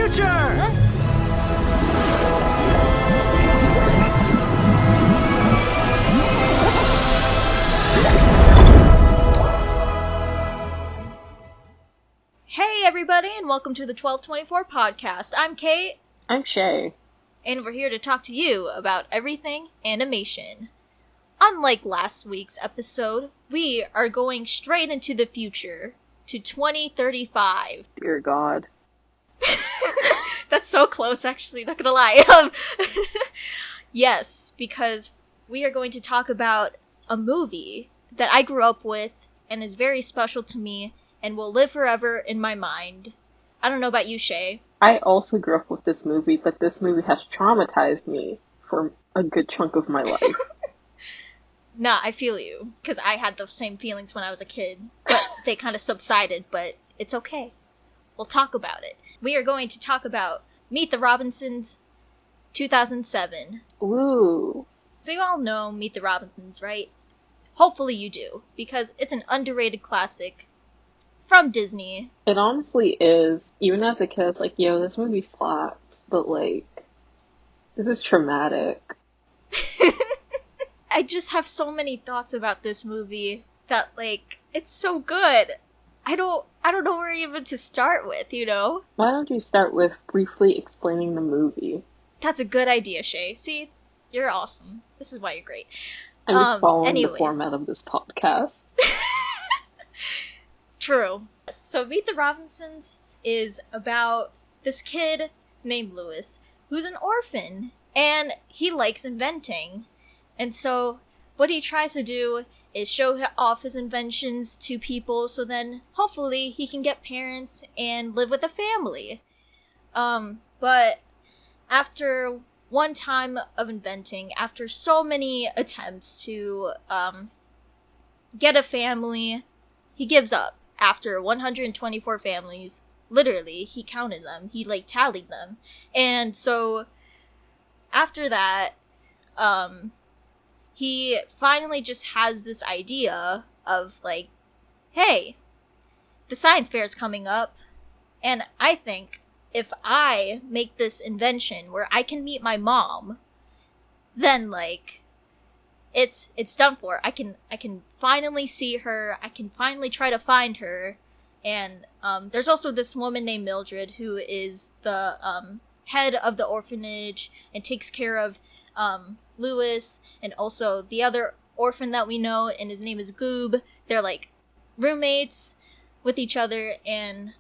future! Huh? Hey everybody, and welcome to the 1224 podcast. I'm Kate. I'm Shay. And we're here to talk to you about everything animation. Unlike last week's episode, we are going straight into the future, to 2035. Dear God. That's so close, actually, not gonna lie. Yes, because we are going to talk about a movie that I grew up with and is very special to me and will live forever in my mind. I don't know about you, Shay. I also grew up with this movie, but this movie has traumatized me for a good chunk of my life. Nah, I feel you, because I had those same feelings when I was a kid, but they kind of subsided, but it's okay. We'll talk about it. We are going to talk about Meet the Robinsons 2007. Ooh. So you all know Meet the Robinsons, right? Hopefully you do, because it's an underrated classic from Disney. It honestly is. Even as a kid, I was like, yo, this movie slaps, but like, this is traumatic. I just have so many thoughts about this movie that, like, it's so good. I don't know where even to start with, you know? Why don't you start with briefly explaining the movie? That's a good idea, Shay. See? You're awesome. This is why you're great. I'm just following the format of this podcast. True. So Meet the Robinsons is about this kid named Lewis, who's an orphan, and he likes inventing. And so what he tries to do is show off his inventions to people so then hopefully he can get parents and live with a family. But after one time of inventing, after so many attempts to get a family, he gives up. After 124 families, literally, he counted them. He, like, tallied them. And so, after that, he finally just has this idea of, like, hey, the science fair is coming up, and I think if I make this invention where I can meet my mom, then, like, it's done for. I can finally see her. I can finally try to find her. And there's also this woman named Mildred who is the head of the orphanage and takes care of Lewis and also the other orphan that we know, and his name is Goob. They're like roommates with each other, and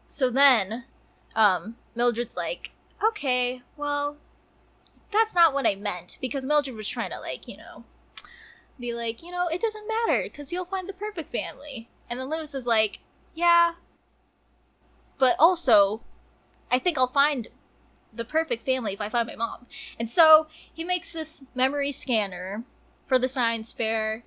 so then Mildred's like, okay, well, that's not what I meant, because Mildred was trying to, like, you know, be like, you know, it doesn't matter, because you'll find the perfect family. And then Lewis is like, yeah, but also, I think I'll find the perfect family if I find my mom. And so, he makes this memory scanner for the science fair,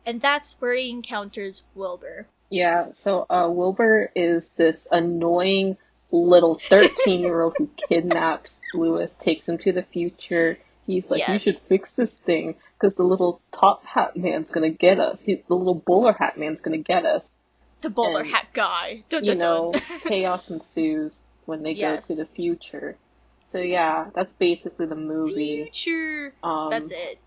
and that's where he encounters Wilbur. Yeah, so Wilbur is this annoying little 13-year-old who kidnaps Lewis, takes him to the future. He's like, yes, you should fix this thing, because the little top hat man's gonna get us. The little bowler hat man's gonna get us. The bowler hat guy. Dun, you dun, know, dun. Chaos ensues when they go to the future. So yeah, that's basically the movie. Future! That's it.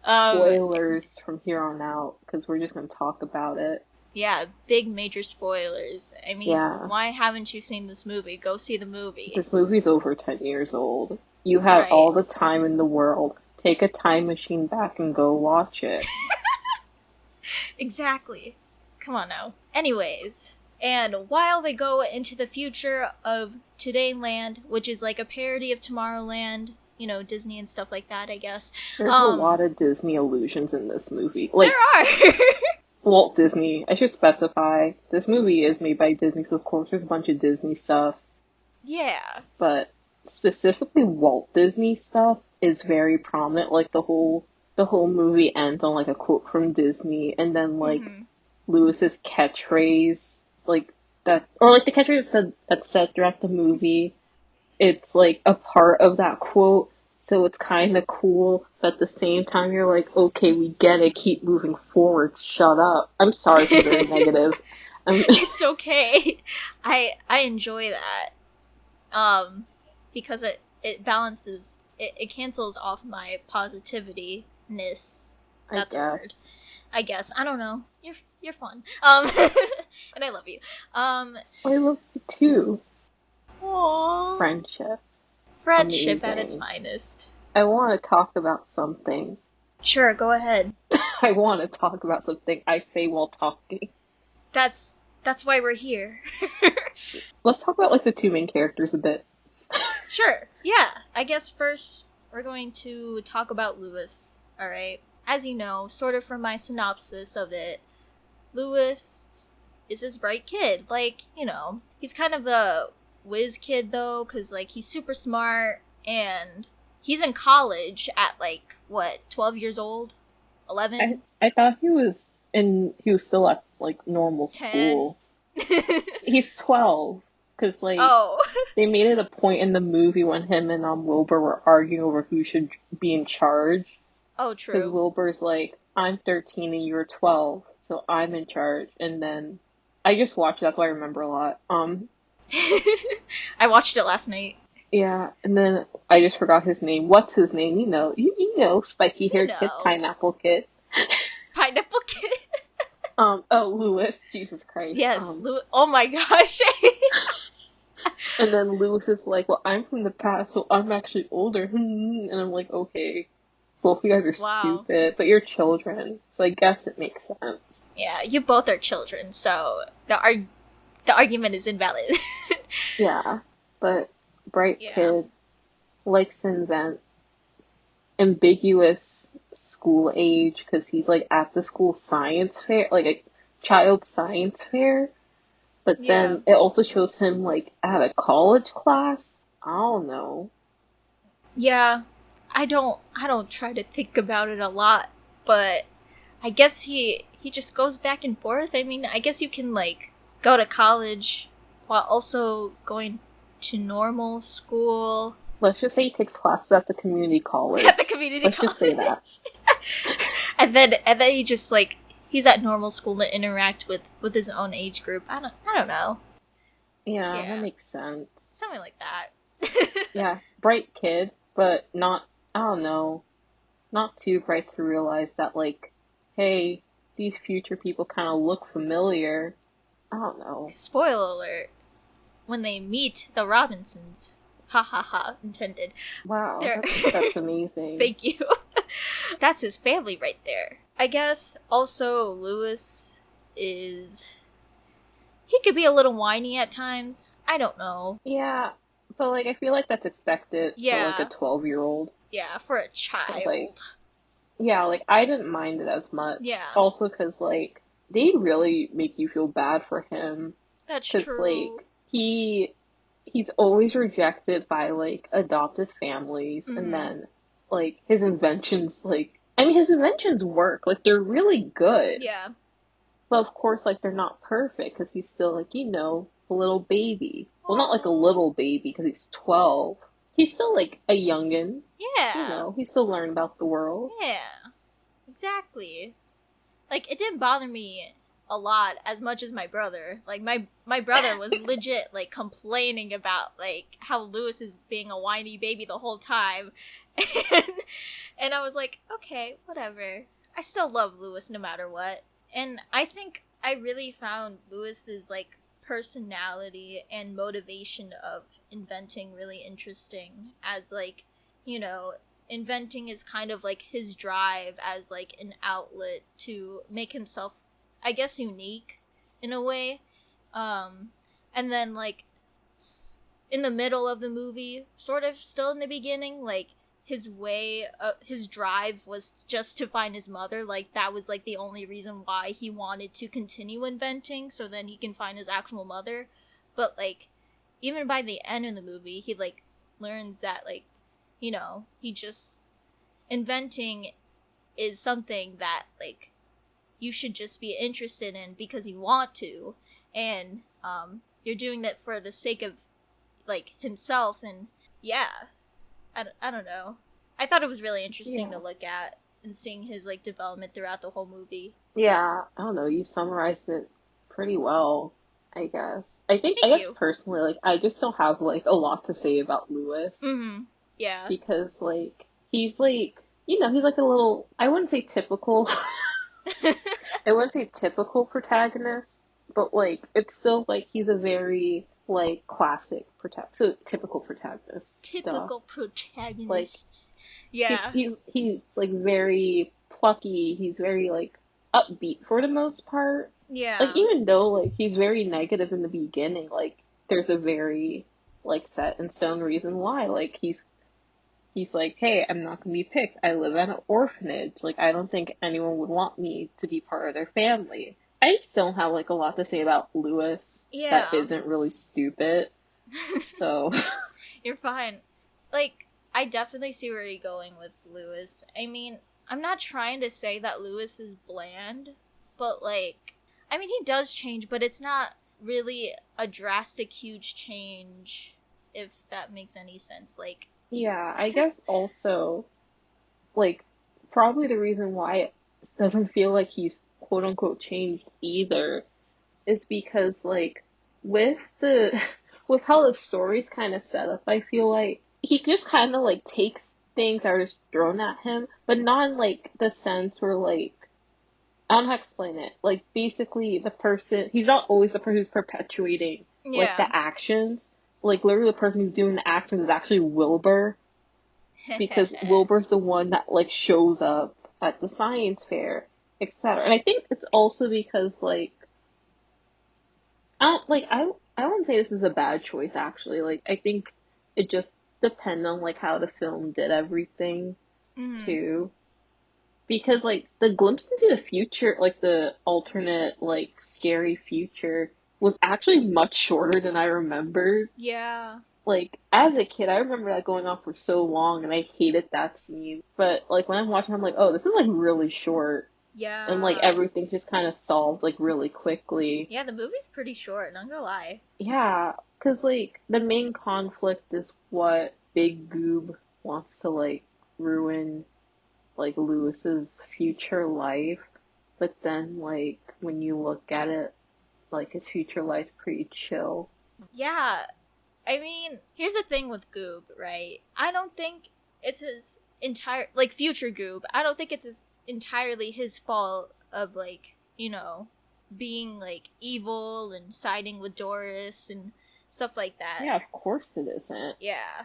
Spoilers from here on out, because we're just gonna talk about it. Yeah, big major spoilers. I mean, Why haven't you seen this movie? Go see the movie. This movie's over 10 years old. You have all the time in the world. Take a time machine back and go watch it. Exactly. Come on now. Anyways, and while they go into the future of Todayland, which is like a parody of Tomorrowland, you know, Disney and stuff like that, I guess. There's a lot of Disney allusions in this movie. Like, there are! Walt Disney. I should specify, this movie is made by Disney, so of course there's a bunch of Disney stuff. Yeah. But specifically Walt Disney stuff is very prominent. Like, the whole movie ends on, like, a quote from Disney, and then, like, Lewis's catchphrase, like, that, or, like, the catchphrase that's said throughout the movie, it's, like, a part of that quote, so it's kind of cool, but at the same time, you're like, okay, we get it, keep moving forward, shut up. I'm sorry for being negative. It's okay. I enjoy that. Because it balances, it cancels off my positivity-ness. That's a word. I guess. I don't know. You're fun. And I love you. I love you too. Aww. Friendship. Friendship Amazing. at its finest. I want to talk about something. Sure, go ahead. I want to talk about something I say while talking. That's why we're here. Let's talk about, like, the two main characters a bit. Sure, yeah. I guess first we're going to talk about Lewis, alright? As you know, sort of from my synopsis of it, Lewis is this bright kid. Like, you know, he's kind of a whiz kid, though, because, like, he's super smart, and he's in college at, like, what, 12 years old? 11? I thought he was still at, like, normal 10? school. He's 12. Because, like, oh. They made it a point in the movie when him and Wilbur were arguing over who should be in charge. Oh, true. Because Wilbur's like, I'm 13 and you're 12, so I'm in charge. And then, I just watched it, that's why I remember a lot. I watched it last night. Yeah, and then I just forgot his name. What's his name? You know, spiky-haired kid, pineapple kid. Pineapple kid? Lewis, Jesus Christ. Yes, Lewis. Oh my gosh. And then Lewis is like, well, I'm from the past, so I'm actually older. And I'm like, okay, both of you guys are stupid, but you're children, so I guess it makes sense. Yeah, you both are children, so the argument is invalid. Yeah, but bright kid likes to invent ambiguous school age because he's like at the school science fair, like a child science fair. But then it also shows him, like, at a college class. I don't know. Yeah, I don't try to think about it a lot, but I guess he just goes back and forth. I mean, I guess you can, like, go to college while also going to normal school. Let's just say he takes classes at the community college. At the community college. Let's just say that. and then he just, like, he's at normal school to interact with his own age group. I don't know. Yeah, that makes sense. Something like that. Yeah, bright kid, but not, I don't know, not too bright to realize that, like, hey, these future people kind of look familiar. I don't know. Spoiler alert. When they meet the Robinsons. Ha ha ha, intended. Wow, that's amazing. Thank you. That's his family right there. I guess also Lewis he could be a little whiny at times. I don't know. Yeah, but like I feel like that's expected for like a 12-year-old. Yeah, for a child. Like, yeah, like I didn't mind it as much. Yeah. Also because like they really make you feel bad for him. That's true. Because like he's always rejected by like adopted families, and then like his inventions work. Like, they're really good. Yeah. But of course, like, they're not perfect, because he's still, like, you know, a little baby. Well, not like a little baby, because he's 12. He's still, like, a youngin'. Yeah. You know, he's still learning about the world. Yeah. Exactly. Like, it didn't bother me a lot as much as my brother. Like, my brother was legit, like, complaining about, like, how Lewis is being a whiny baby the whole time. And I was like, okay, whatever. I still love Lewis no matter what. And I think I really found Lewis's, like, personality and motivation of inventing really interesting as, like, you know, inventing is kind of, like, his drive as, like, an outlet to make himself, I guess, unique in a way. And then, like, in the middle of the movie, sort of still in the beginning, like, his drive was just to find his mother. Like, that was, like, the only reason why he wanted to continue inventing, so then he can find his actual mother. But, like, even by the end of the movie, he, like, learns that, like, you know, inventing is something that, like, you should just be interested in because you want to, and, you're doing that for the sake of, like, himself, and, yeah. I don't know. I thought it was really interesting to look at and seeing his, like, development throughout the whole movie. Yeah, I don't know, you summarized it pretty well, I guess. I Thank guess you. personally, like, I just don't have, like, a lot to say about Lewis. Mm-hmm. Yeah. Because, like, he's, like, he's, like, a little, I wouldn't say typical, I wouldn't say typical protagonist, but, like, it's still, like, he's a very, like, classic so typical protagonist. Duh. Typical Like, protagonist. he's, Yeah. he's, he's, like, very plucky, he's very, like, upbeat for the most part. Like, Yeah. even though, like, he's very negative in the beginning, like, there's a very, like, set in stone reason why. Like, he's like, hey, I'm not gonna be picked. I live at an orphanage. Like, I don't think anyone would want me to be part of their family. I just don't have, like, a lot to say about Lewis that Yeah. isn't really stupid. So, You're fine. Like, I definitely see where you're going with Lewis. I mean, I'm not trying to say that Lewis is bland, but, like, I mean, he does change, but it's not really a drastic, huge change, if that makes any sense. Like, yeah, I guess also, like, probably the reason why it doesn't feel like he's quote unquote changed either is because, like, with the with how the story's kind of set up, I feel like he just kind of like takes things that are just thrown at him, but not in like the sense where, like, I don't know how to explain it. Like, basically the person, he's not always the person who's perpetuating like yeah. the actions. Like, literally the person who's doing the actions is actually Wilbur, because Wilbur's the one that like shows up at the science fair, etc. And I think it's also because, like, I wouldn't say this is a bad choice actually. Like, I think it just depends on like how the film did everything Mm. too. Because, like, the glimpse into the future, like the alternate like scary future, was actually much shorter than I remembered. Yeah. Like, as a kid, I remember that going on for so long and I hated that scene. But like when I'm watching, I'm like, oh, this is like really short. And like Yeah. everything's just kind of solved like really quickly. Yeah, the movie's pretty short, not gonna lie. Yeah, because like the main conflict is what Big Goob wants to like ruin like Lewis's future life, but then like when you look at it, like his future life's pretty chill. Yeah, I mean, here's the thing with Goob, right? I don't think it's his entire like future Goob. I don't think it's entirely his fault of like, being like evil and siding with Doris and stuff like that. Yeah, of course it isn't. Yeah.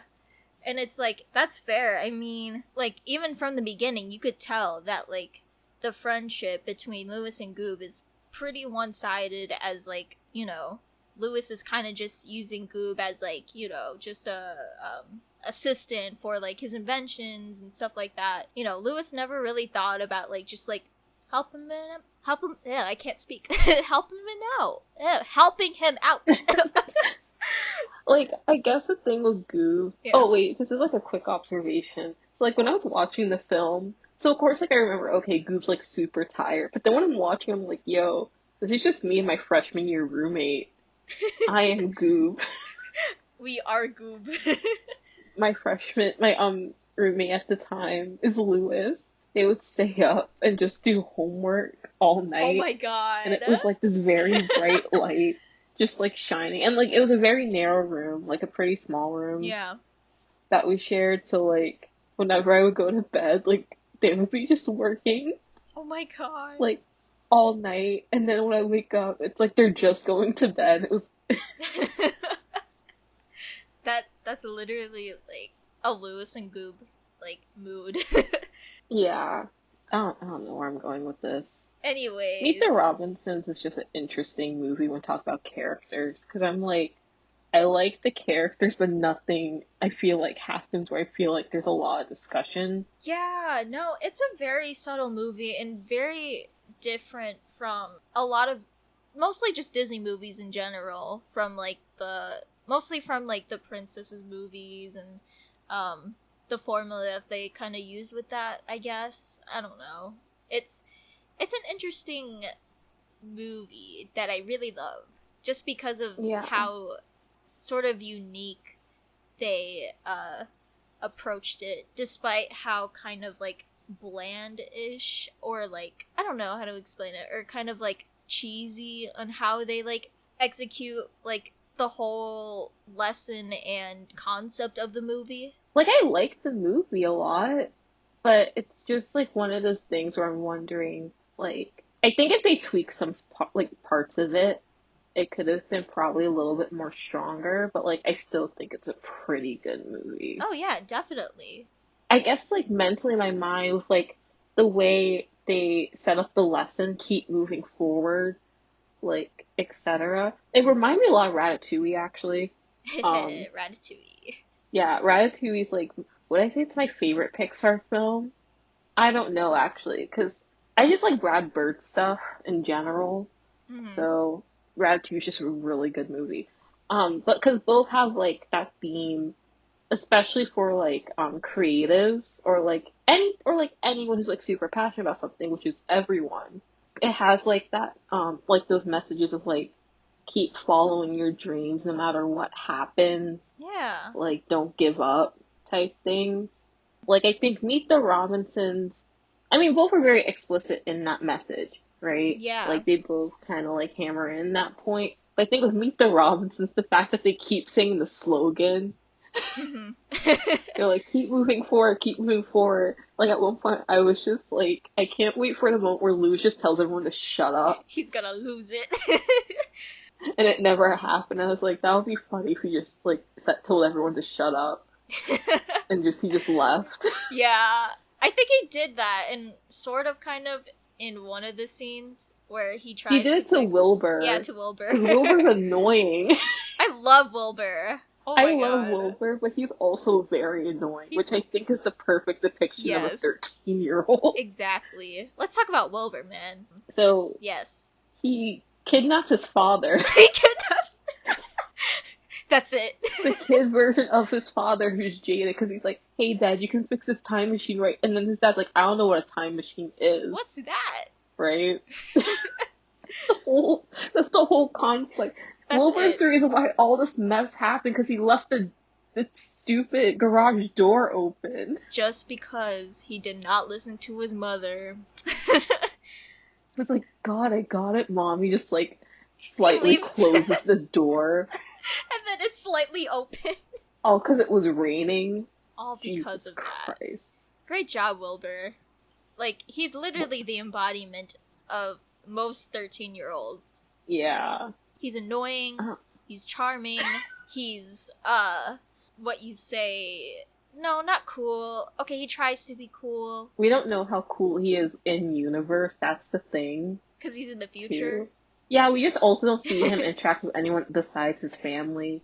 And it's like that's fair. I mean, like even from the beginning, you could tell that like the friendship between Lewis and Goob is pretty one-sided as like, Lewis is kind of just using Goob as like, just a assistant for like his inventions and stuff like that. Lewis never really thought about like just like help him yeah, I can't speak. Help him out. Helping him out. Like, I guess the thing with Goob. Yeah. Oh wait, this is like a quick observation. So like when I was watching the film, so of course like I remember, okay, Goob's like super tired, but then when I'm watching, I'm like, yo, this is just me and my freshman year roommate. I am Goob. We are Goob. My roommate at the time is Lewis. They would stay up and just do homework all Oh night, my god. and it was like this very bright light just like shining, and like it was a very narrow room, like a pretty small room Yeah. that we shared. So like whenever I would go to bed, like they would be just working Oh my god. like all night, and then when I wake up, it's like they're just going to bed. It was That's literally like a Lewis and Goob like mood. yeah. I don't know where I'm going with this. Meet the Anyways, Robinsons is just an interesting movie when talk about characters, because I'm like, I like the characters, but nothing I feel like happens where I feel like there's a lot of discussion. yeah, no, it's a very subtle movie and very different from a lot of mostly just Disney movies in general, from like the princesses movies and the formula that they kind of use with that, I guess. I don't know. It's an interesting movie that I really love just because of Yeah. how sort of unique they approached it, despite how kind of like bland-ish, or like I don't know how to explain it, or kind of like cheesy on how they like execute like the whole lesson and concept of the movie. Like, I like the movie a lot, but it's just like one of those things where I'm wondering, like, I think if they tweak some parts of it, it could have been probably a little bit more stronger, but like I still think it's a pretty good movie. Oh yeah, definitely. I guess like mentally in my mind with like the way they set up the lesson, keep moving forward, like etc. It reminded me a lot of Ratatouille actually. Ratatouille. Yeah, Ratatouille's like, would I say it's my favorite Pixar film? I don't know actually, because I just like Brad Bird stuff in general. Mm-hmm. So Ratatouille is just a really good movie. But because both have like that theme, especially for like creatives or like anyone who's like super passionate about something, which is everyone. It has like that like those messages of like keep following your dreams no matter what happens. Yeah. Like don't give up type things. Like I think Meet the Robinsons, I mean both are very explicit in that message, right? Yeah. Like they both kind of like hammer in that point. But I think with Meet the Robinsons, the fact that they keep saying the slogan, Mm-hmm. they're like keep moving forward, keep moving forward. Like at one point, I was just like, I can't wait for the moment where Louis just tells everyone to shut up, He's gonna lose it. and it never happened. I was like, that would be funny if he just like told everyone to shut up, and he just left. Yeah, I think he did that, and sort of, kind of, in one of the scenes where he tries He did it to fix... Wilbur. Yeah, to Wilbur. Because Wilbur's annoying. I love Wilbur. Oh my I love God. Wilbur, but he's also very annoying, He's... which I think is the perfect depiction of a 13-year-old. Exactly. Let's talk about Wilbur, man. So, Yes. he kidnapped his father. He kidnaps... That's it. The kid version of his father who's jaded, because he's like, hey dad, you can fix this time machine, right? And then his dad's like, I don't know what a time machine is. What's that? Right? That's the whole conflict. Wilbur's the reason why all this mess happened, because he left the stupid garage door open. Just because he did not listen to his mother. It's like, God, I got it, Mom. He just, like, slightly closes the door. And then it's slightly open. All because it was raining. All because Jesus of that. Christ. Great job, Wilbur. Like, he's literally the embodiment of most 13-year-olds. Yeah. He's annoying, he's charming, he's, what you say... No, not cool. Okay, he tries to be cool. We don't know how cool he is in universe, that's the thing. Because he's in the future. Too. Yeah, we just also don't see him interact with anyone besides his family.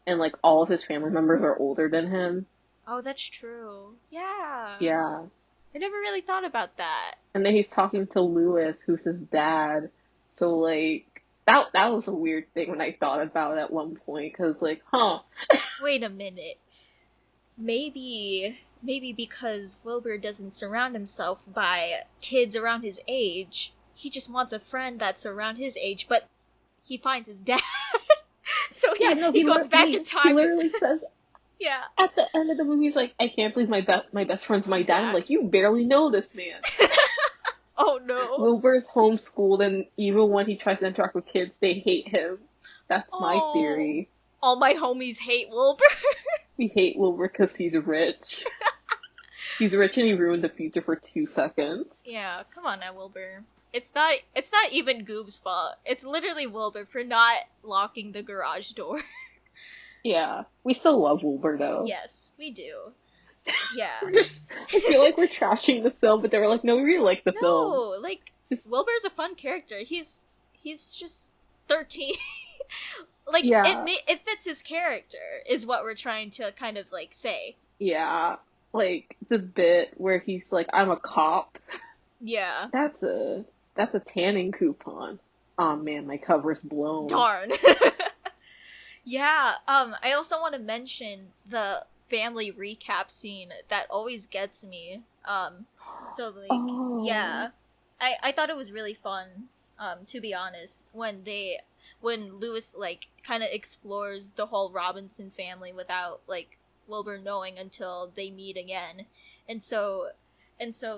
And, like, all of his family members are older than him. Oh, that's true. Yeah. Yeah. I never really thought about that. And then he's talking to Louis, who's his dad. So, like, that was a weird thing when I thought about it at one point. Because, like, Wait a minute. Maybe because Wilbur doesn't surround himself by kids around his age, he just wants a friend that's around his age, but he finds his dad. So he goes back in time. He literally says, yeah. At the end of the movie, he's like, I can't believe my best friend's my dad. I'm like, you barely know this man. Oh no. Wilbur's homeschooled, and even when he tries to interact with kids, they hate him. That's my theory. All my homies hate Wilbur. We hate Wilbur because he's rich. He's rich and he ruined the future for 2 seconds. Yeah, come on now, Wilbur. It's not even Goob's fault. It's literally Wilbur for not locking the garage door. Yeah. We still love Wilbur, though. Yes, we do. Yeah. I feel like we're trashing the film, but they were like, no, we really like the film. No, like, Wilbur's a fun character. He's just 13. Like, yeah. It fits his character, is what we're trying to kind of, like, say. Yeah. Like, the bit where he's like, I'm a cop. Yeah. That's a tanning coupon. Oh man, my cover's blown. Darn. Yeah, I also want to mention the family recap scene that always gets me. So, like, yeah. I thought it was really fun, to be honest, when Louis, like, kind of explores the whole Robinson family without, like, Wilbur knowing until they meet again. And so,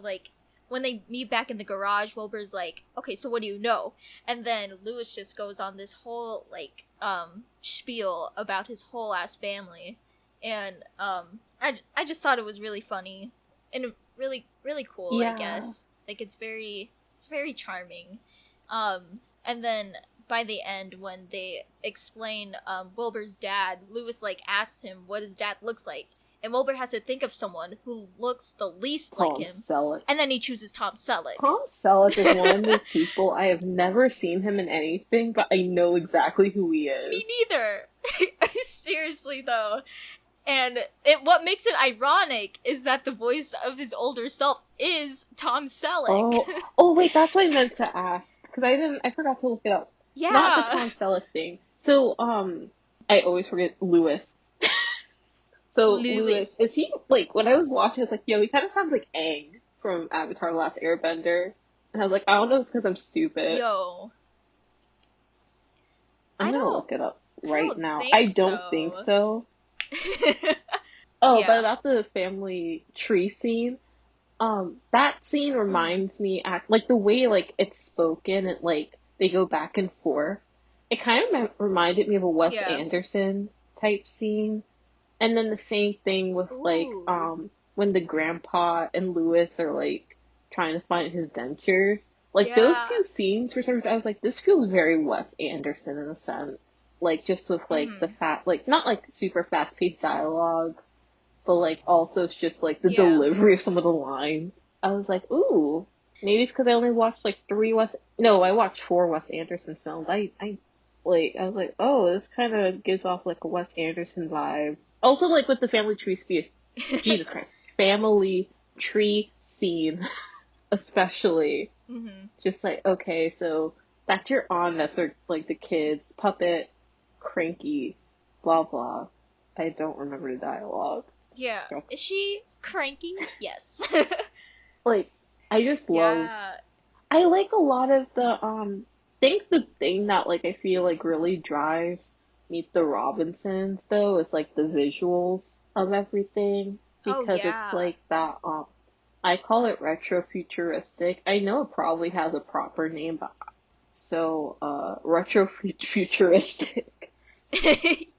like, when they meet back in the garage, Wilbur's like, okay, so what do you know? And then Lewis just goes on this whole, like, spiel about his whole ass family. And, I just thought it was really funny. And really, really cool, I guess. Like, it's very charming. And then by the end, when they explain, Wilbur's dad, Lewis, like, asks him what his dad looks like. And Wilbur has to think of someone who looks the least like him. Selleck. And then he chooses Tom Selleck. Tom Selleck is one of those people, I have never seen him in anything, but I know exactly who he is. Me neither. Seriously, though. And what makes it ironic is that the voice of his older self is Tom Selleck. Oh wait, that's what I meant to ask. Because I forgot to look it up. Yeah. Not the Tom Selleck thing. So, I always forget Lewis. So, Lewis, is he, like, when I was watching, I was like, yo, he kind of sounds like Aang from Avatar: The Last Airbender. And I was like, I don't know if it's because I'm stupid. Yo. I'm gonna look it up right now. I don't think so. But about the family tree scene, that scene reminds me, like, the way, like, it's spoken, and, like, they go back and forth, it kind of reminded me of a Wes Anderson type scene. And then the same thing with, like, when the grandpa and Lewis are, like, trying to find his dentures. Like, those two scenes, for some reason, I was like, this feels very Wes Anderson in a sense. Like, just with, like, the like, not, like, super fast-paced dialogue, but, like, also it's just, like, the delivery of some of the lines. I was like, ooh, maybe it's because I only watched, like, I watched 4 Wes Anderson films. I was like, oh, this kind of gives off, like, a Wes Anderson vibe. Also, like, with the family tree speech, Jesus Christ, family tree scene, especially. Mm-hmm. Just like, okay, so that's your aunt, that's her, like, the kids, puppet, cranky, blah, blah. I don't remember the dialogue. Yeah. Is she cranky? Yes. Like, I just love, I like a lot of the, think the thing that, like, I feel like really drives Meet the Robinsons, though, is, like, the visuals of everything, because it's, like, that, I call it retro-futuristic. I know it probably has a proper name, but, so, retro-futuristic.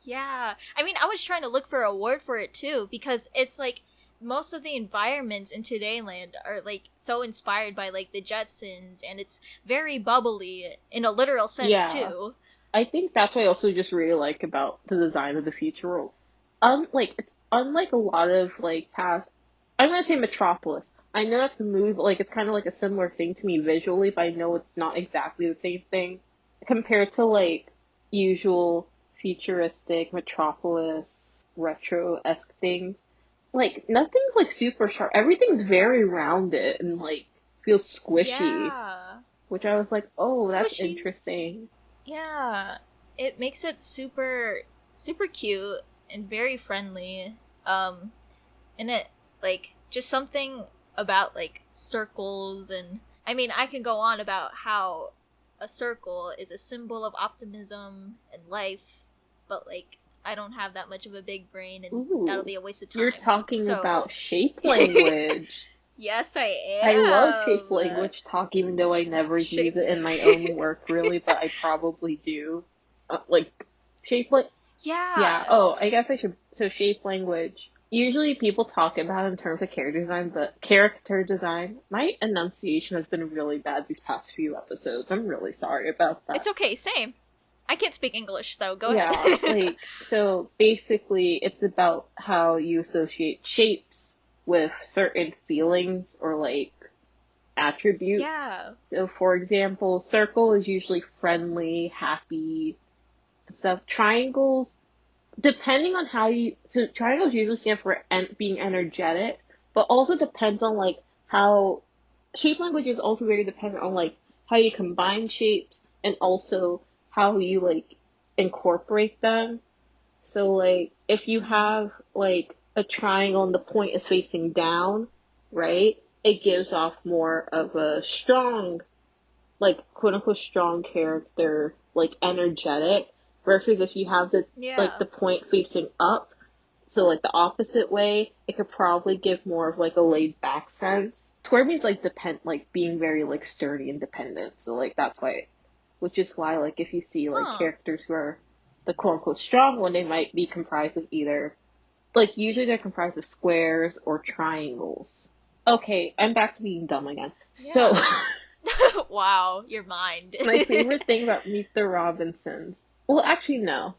Yeah. I mean, I was trying to look for a word for it, too, because it's, like, most of the environments in Todayland are, like, so inspired by, like, the Jetsons, and it's very bubbly in a literal sense, too. I think that's what I also just really like about the design of the future world. It's unlike a lot of, like, past, I'm gonna say Metropolis. I know that's a movie, but, like, it's kind of like a similar thing to me visually, but I know it's not exactly the same thing. Compared to, like, usual futuristic Metropolis retro-esque things. Like, nothing's, like, super sharp. Everything's very rounded and, like, feels squishy. Yeah. Which I was like, oh, that's interesting. Yeah, it makes it super, super cute and very friendly. And it, like, just something about, like, circles, and I mean, I can go on about how a circle is a symbol of optimism and life, but, like, I don't have that much of a big brain, and that'll be a waste of time. You're talking about shape language. Yes, I am. I love shape language talk, even though I never use it in my own work, really, but I probably do. Shape language. Yeah. Oh, I guess I should. So, shape language. Usually people talk about it in terms of character design, my enunciation has been really bad these past few episodes. I'm really sorry about that. It's okay, same. I can't speak English, so go ahead. Yeah, so basically it's about how you associate shapes with certain feelings or, like, attributes. Yeah. So, for example, circle is usually friendly, happy, and stuff. Triangles, depending on so triangles usually stand for being energetic, but also depends on, like, how, shape language is also very dependent on, like, how you combine shapes and also how you, like, incorporate them. So, like, if you have, like, a triangle and the point is facing down, right? It gives off more of a strong, like, quote-unquote strong character, like, energetic, versus if you have the point facing up, So, like, the opposite way, it could probably give more of, like, a laid-back sense. Square means, like, being very, like, sturdy and dependent. So, like, that's why, which is why, like, if you see, like, Huh. characters who are the quote-unquote strong one, they might be comprised of either, like, usually they're comprised of squares or triangles. Okay, I'm back to being dumb again. So, Yeah. Wow, your mind. my favorite thing about Meet the Robinsons, well, actually, no.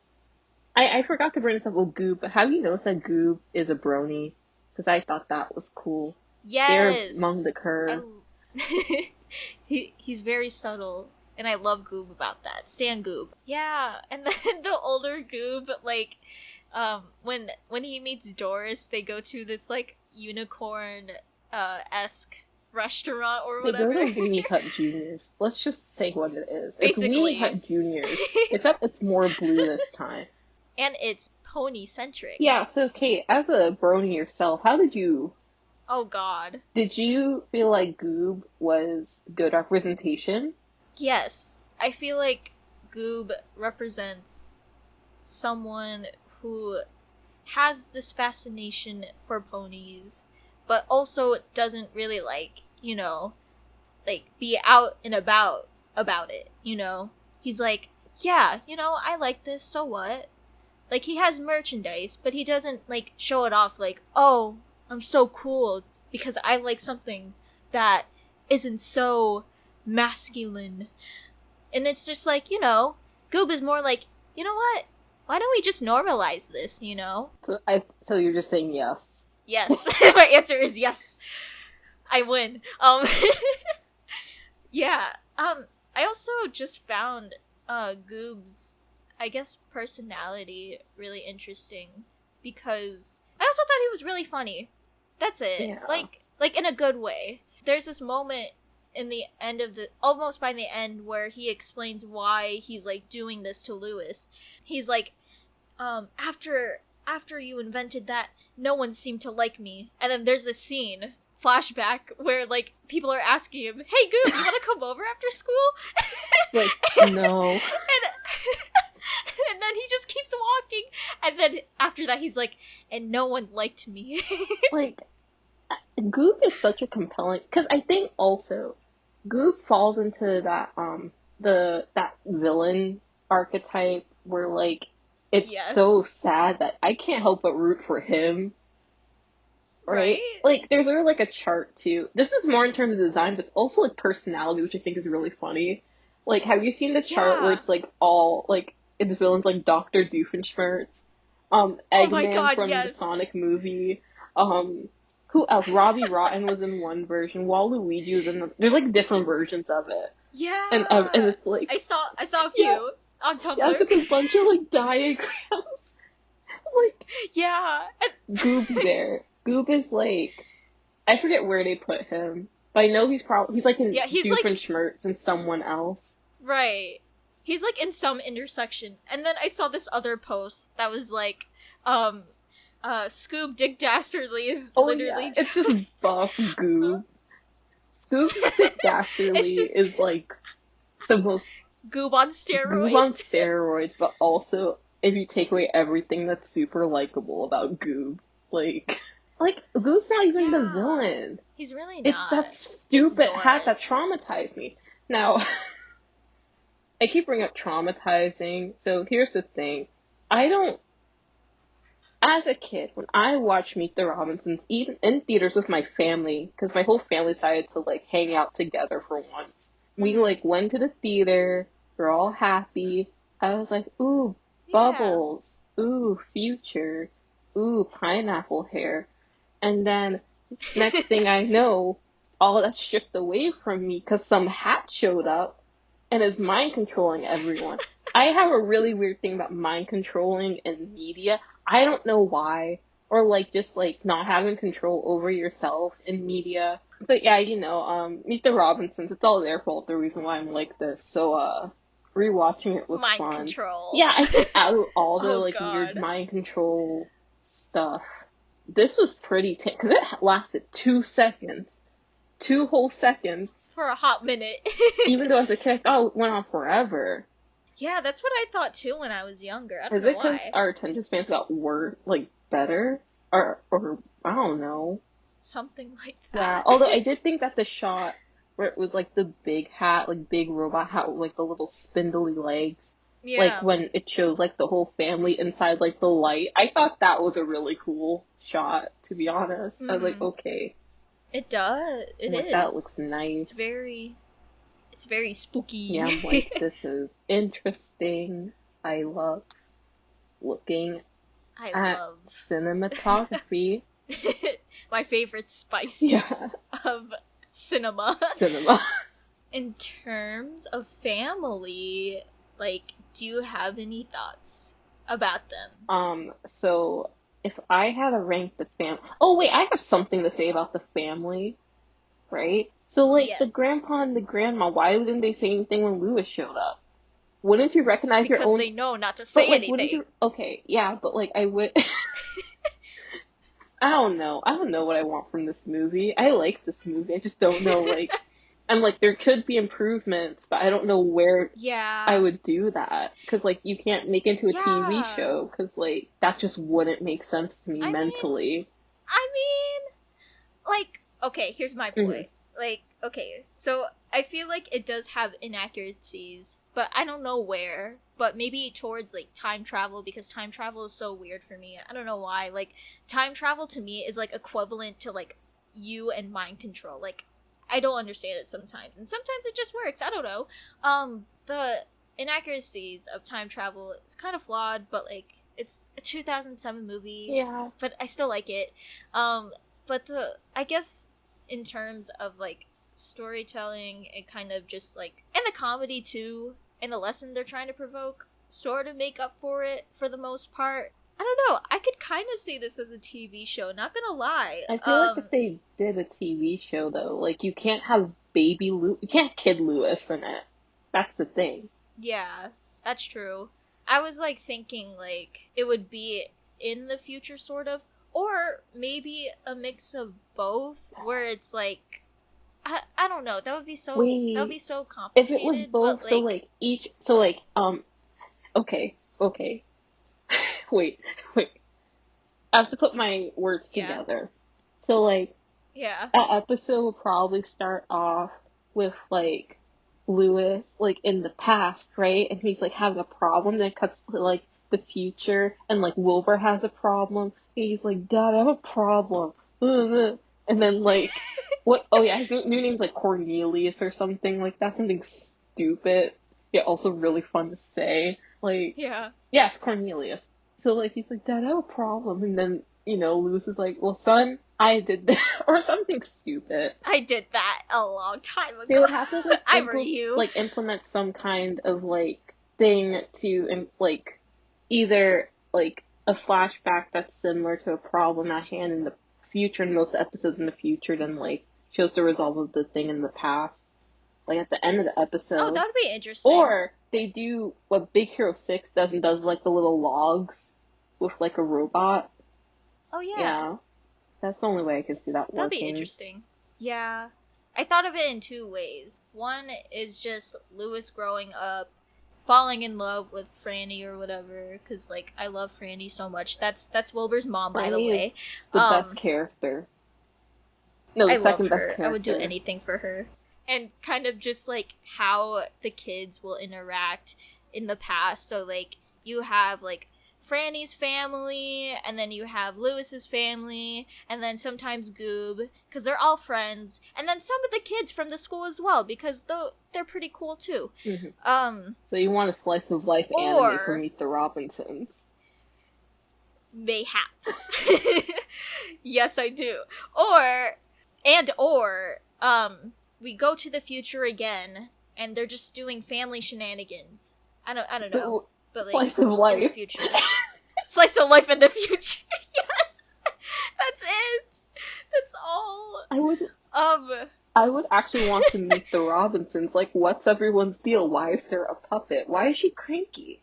I forgot to bring this up with Goob, but have you noticed that Goob is a brony? Because I thought that was cool. They're among Yes. the curve. He's very subtle, and I love Goob about that. Stan Goob. Yeah, and then the older Goob, like, when he meets Doris, they go to this like unicorn esque restaurant or They whatever. go to Weenie Hut Juniors. Let's just say what it is. Basically. It's Weenie Hut Juniors, except it's more blue this time. And it's pony-centric. Yeah, so Kate, as a brony yourself, Oh god. did you feel like Goob was good representation? Yes. I feel like Goob represents someone who has this fascination for ponies, but also doesn't really, like, be out and about it, He's like, yeah, I like this, so what? Like, he has merchandise, but he doesn't, like, show it off like, oh, I'm so cool because I like something that isn't so masculine. And it's just like, Goob is more like, you know what? Why don't we just normalize this, So you're just saying yes. Yes. My answer is yes. I win. Yeah. I also just found Goob's, I guess, personality really interesting because I also thought he was really funny. That's it. Yeah. Like in a good way. There's this moment in the end of almost by the end where he explains why he's like doing this to Lewis. He's like, after you invented that, no one seemed to like me. And then there's this scene, flashback, where like people are asking him, hey Goob, you wanna come over after school? Like, no. And then he just keeps walking, and then after that he's like, and no one liked me. Like, Goob is such a compelling, because I think also Goob falls into that that villain archetype where like it's Yes. so sad that I can't help but root for him. Right? Like, there's really like a chart too. This is more in terms of design, but it's also like personality, which I think is really funny. Like, have you seen the chart where it's like all like it's villains like Dr. Doofenshmirtz, Eggman from the Sonic movie, who else? Robbie Rotten was in one version, Waluigi was in there's like different versions of it. Yeah. And it's like I saw a few on Tumblr. Yeah, it's just a bunch of like diagrams. Like, yeah. Goob's there. Goob is like, I forget where they put him, but I know he's like in Doofenshmirtz and someone else. Right. He's like in some intersection. And then I saw this other post that was like, Scoob Dick Dastardly is literally it's just buff Goob. Scoob Dick Dastardly is like the most Goob on steroids. Goob on steroids, but also if you take away everything that's super likable about Goob, like Goob's not even the villain. He's really not. It's that stupid hat that traumatized me. Now, I keep bringing up traumatizing, so here's the thing. As a kid, when I watched Meet the Robinsons, even in theaters with my family, because my whole family decided to, like, hang out together for once. We, like, went to the theater, we're all happy. I was like, ooh, Bubbles, ooh, Future, ooh, pineapple hair. And then, next thing I know, all that's stripped away from me because some hat showed up and is mind controlling everyone. I have a really weird thing about mind controlling in media. I don't know why. Or like just like not having control over yourself in media. But yeah, Meet the Robinsons, it's all their fault, the reason why I'm like this. So rewatching it was fun. Mind control. Yeah, I think out of all the weird mind control stuff, this was pretty because it lasted 2 seconds. 2 whole seconds. For a hot minute. Even though as a kid, it went on forever. Yeah, that's what I thought too when I was younger. I don't Is know it because our attention spans got better, or I don't know. Something like Yeah, that. although I did think that the shot where it was like the big hat, like big robot hat with like the little spindly legs, like Yeah. when it shows like the whole family inside like the light, I thought that was a really cool shot, to be honest. I was like, Mm-hmm. okay, It does. I'm It like, that is. looks nice. It's very Yeah, spooky. I'm like, this is interesting. I love looking I at love cinematography. my favorite spice Yeah, of cinema. cinema. In terms of family, like, do you have any thoughts about them? So if I had to rank the oh wait, I have something to say about the family, right? So like the Yes. grandpa and the grandma, why didn't they say anything when Lewis showed up? Wouldn't you recognize your Because own? they know not to But say like, wouldn't anything. you? Okay, yeah, but like, I would. I don't know. I don't know what I want from this movie. I like this movie. I just don't know, like, I'm like, there could be improvements, but I don't know where I Yeah. would do that. Because, like, you can't make it into a TV Yeah. show, because, like, that just wouldn't make sense to me I mean, mentally. I mean, like, okay, here's my Hmm. point. Like, okay, so I feel like it does have inaccuracies, but I don't know where. But maybe towards, like, time travel, because time travel is so weird for me. I don't know why. Like, time travel to me is, like, equivalent to, like, you and mind control. Like, I don't understand it sometimes. And sometimes it just works. I don't know. The inaccuracies of time travel is kind of flawed, but, like, it's a 2007 movie, Yeah. but I still like it. But I guess in terms of like storytelling and kind of just like and the comedy too and the lesson they're trying to provoke sort of make up for it for the most part. I don't know. I could kind of see this as a TV show. Not gonna lie. I feel like if they did a TV show, though, like, you can't have you can't kid Lewis in it. That's the thing. Yeah, that's true. I was like thinking like it would be in the future sort of or maybe a mix of both where it's like I don't know. That would be Wait, so if it was complicated, but both, so, like like, so, like, okay, okay. Wait, wait. I have to put my words yeah. together. So, like, Yeah. that episode will probably start off with, like, Lewis, like, in the past, right? And he's, like, having a problem. Then it cuts to, like, the future, and, like, Wilbur has a problem. And he's like, Dad, I have a problem. And then, like, what? Oh, yeah, his new name's, like, Cornelius or something. Like, that's something stupid, yet also really fun to say. Like, Yeah. yeah, it's Cornelius. So, like, he's like, Dad, I have a problem. And then, Lewis is like, well, son, I did that, or something stupid. I did that a long time They ago. would have to, like, I were you. implement some kind of, like, thing to, like, either, like, a flashback that's similar to a problem at hand in the future, and most episodes in the future, then, like, shows the result of the thing in the past. Like, at the end of the Oh, episode. that would be interesting. Or they do what Big Hero 6 does and does, like, the little logs with, like, a robot. Oh yeah. Yeah. That's the only way I can see that That'd be working. interesting. Yeah. I thought of it in two ways. One is just Lewis growing up, falling in love with Franny or whatever, because like I love Franny so much. That's Wilbur's mom, by the Franny way. is the best character. No, the I love second best her. character. I would do anything for her. And kind of just like how the kids will interact in the past. So like you have like Franny's family, and then you have Lewis's family, and then sometimes Goob, because they're all friends, and then some of the kids from the school as well, because they're pretty cool too. Mm-hmm. So you want a slice of life anime for Meet the Robinsons? Mayhaps. Yes, I do. Or we go to the future again, and they're just doing family shenanigans. I don't know. But like, slice of life. In the future. Slice of life in the future. Yes! That's it! That's all. I would actually want to meet the Robinsons. Like, what's everyone's deal? Why is there a puppet? Why is she cranky?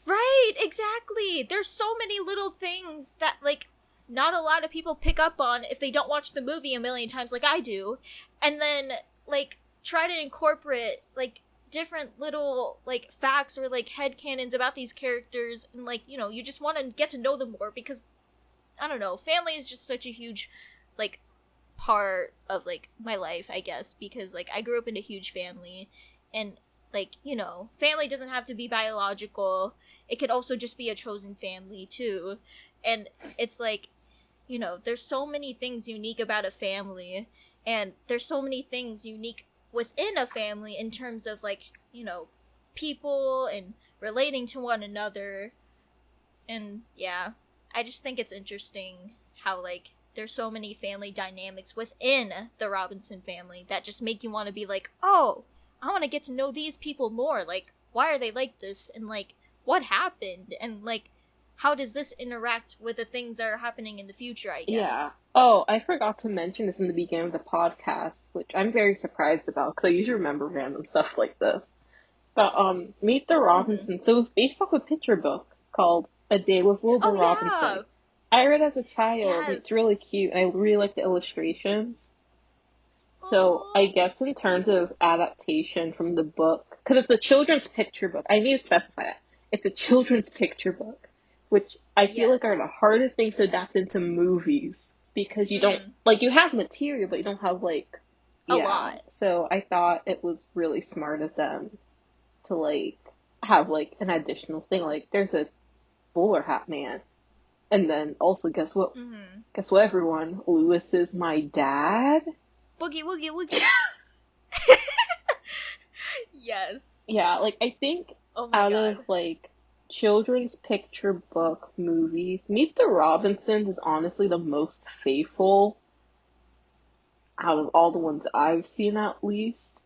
Right, exactly. There's so many little things that, like, not a lot of people pick up on if they don't watch the movie a million times like I do. And then, like, try to incorporate, like, different little, like, facts or, like, headcanons about these characters. And, like, you just want to get to know them more because I don't know, family is just such a huge, like, part of, like, my life, I guess, because, like, I grew up in a huge family, and, like, you know, family doesn't have to be biological. It could also just be a chosen family, too. And it's, like, you know, there's so many things unique about a family, and there's so many things unique within a family in terms of, like, you know, people and relating to one another. And, yeah, I just think it's interesting how, like, there's so many family dynamics within the Robinson family that just make you want to be like, oh, I want to get to know these people more. Like, why are they like this? And, like, what happened? And, like, how does this interact with the things that are happening in the future, I Yeah. guess? Oh, I forgot to mention this in the beginning of the podcast, which I'm very surprised about because I usually remember random stuff like this. But Meet the Mm-hmm. Robinsons. So it was based off a picture book called A Day with Wilbur Oh, Robinson. yeah! I read it as a child, and it's really Yes! cute, and I really like the illustrations. So I Oh, guess in terms of adaptation from the book, because it's a children's picture book, I need to specify that. It's a children's picture book, which I feel like are the yes. hardest things to adapt into movies because you don't, Mm, like, you have material, but you don't have, like, a yeah. lot. So I thought it was really smart of them to, like, have, like, an additional thing. Like, there's a bowler hat man. And then also, guess what? Mm-hmm. Guess what, everyone? Lewis is my dad? Boogie, woogie, woogie. Yes. Yeah, like, I think Oh my out of, god. like, children's picture book movies, Meet the Robinsons is honestly the most faithful out of all the ones I've seen, at least.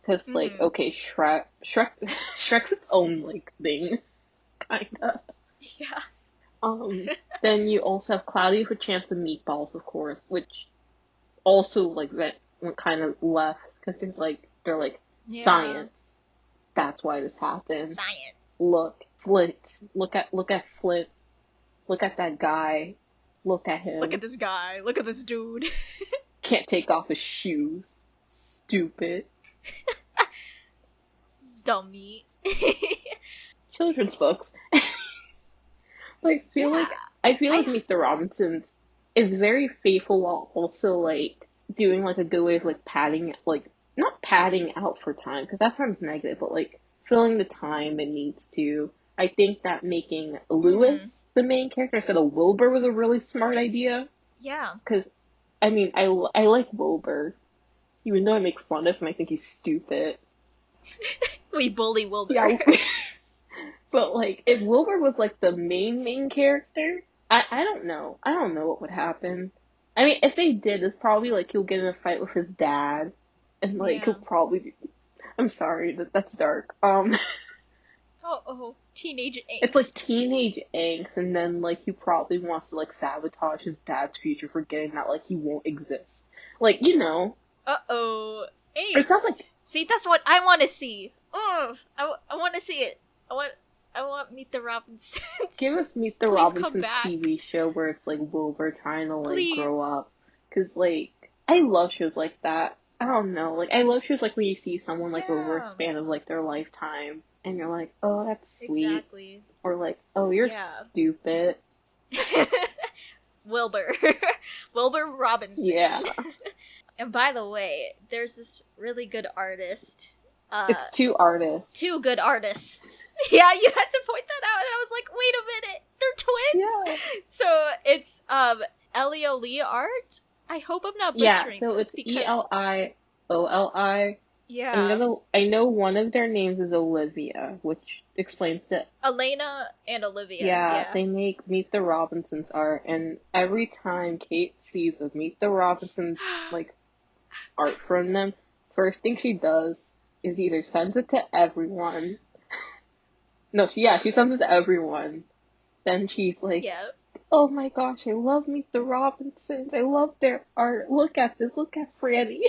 Because, like, Mm-hmm. okay, Shrek's its own, like, thing, kinda. Yeah. Um, then you also have Cloudy with a Chance of Meatballs, of course, which also, like, went kind of left because they're like Yeah. science. That's why this happened. Science. Look, Flint. Look at Flint. Look at that guy. Look at Look him. at this guy. Look at this dude. Can't take off his shoes. Stupid. Dummy. Children's books. Like Yeah. I feel like I Meet the Robinsons is very faithful while also like doing like a good way of like padding like not padding out for time because that sounds negative, but like filling the time it needs to. I think that making mm-hmm. Lewis the main character instead of Wilbur was a really smart idea Yeah. because I mean I like Wilbur even though I make fun of him. I think he's stupid. We bully Wilbur. Yeah, but like if Wilbur was like the main character, I don't know. I don't know what would happen. I mean, if they did, it's probably like he'll get in a fight with his dad, and like he'll Yeah. probably. I'm sorry, that's dark. Oh, teenage It's like angst. teenage angst, and then like he probably wants to like sabotage his dad's future, forgetting that like he won't exist. Like Uh-oh. it's not Angst. like See, that's what I want to see. Oh, I want to see it. I want I want Meet the Robinsons. give us Meet the Please come Robinsons back. TV show where it's like Wilbur trying to like grow Please. up. Cause like, I love shows like that. I don't know. Like, I love shows like when you see someone like over a Yeah. span of like their lifetime and you're like, oh, that's sweet. Exactly. Or like, oh, you're Yeah. stupid. Wilbur. Wilbur Yeah. Robinson. And by the way, there's this really good artist. It's two artists. Two good artists. Yeah, you had to point that out, and I was like, wait a minute, they're Yeah. twins. So it's Elio Lee art. I hope I'm not Yeah, butchering so this it's because ELIOLI. yeah, I know one of their names is Olivia, which explains that. Elena and Olivia. Yeah, Yeah. they make Meet the Robinsons art, and every time Kate sees a Meet the Robinsons like art from them, first thing she does is either sends it to everyone. No, she sends it to everyone. Then she's like, Yeah. "Oh my gosh, I love Meet the Robinsons. I love their art. Look at this. Look at Franny.